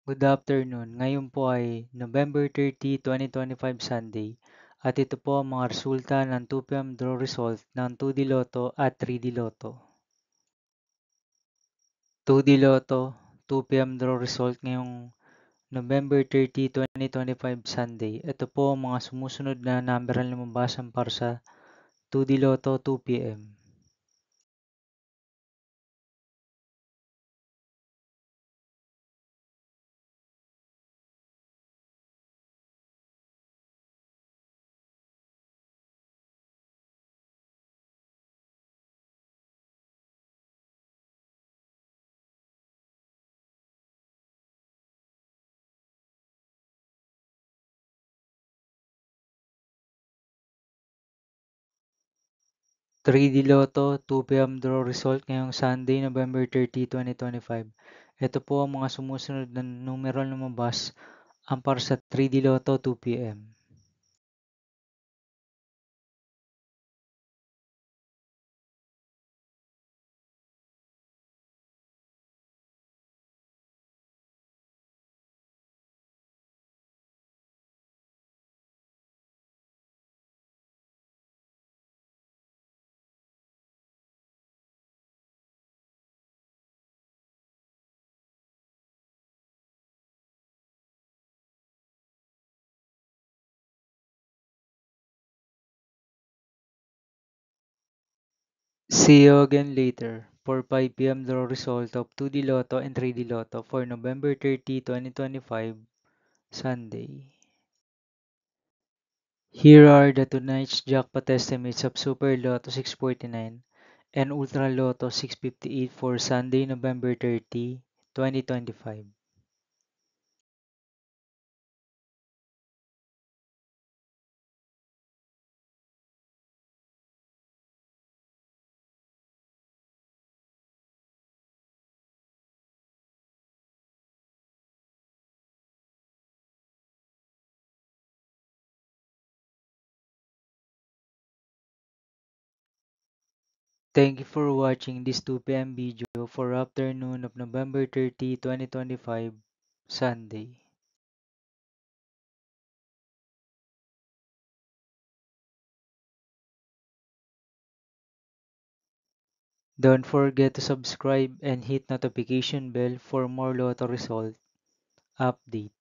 Good afternoon. Ngayon po ay November 30, 2025 Sunday at ito po ang mga resulta ng 2 p.m. draw result ng 2D Lotto at 3D Lotto. 2D Lotto, 2 p.m. draw result ngayong November 30, 2025 Sunday. Ito po ang mga sumusunod na number na lumabasan para sa 2D Lotto 2 p.m. 3D Lotto 2 p.m. draw result ngayong Sunday, November 30, 2025. Ito po ang mga sumusunod na numero na lumabas ang para sa 3D Lotto 2 p.m. See you again later for 5 p.m. draw result of 2D Lotto and 3D Lotto for November 30, 2025, Sunday. Here are the tonight's jackpot estimates of Super Lotto 649 and Ultra Lotto 658 for Sunday, November 30, 2025. Thank you for watching this 2 p.m. video for afternoon of November 30, 2025, Sunday. Don't forget to subscribe and hit notification bell for more Lotto result update.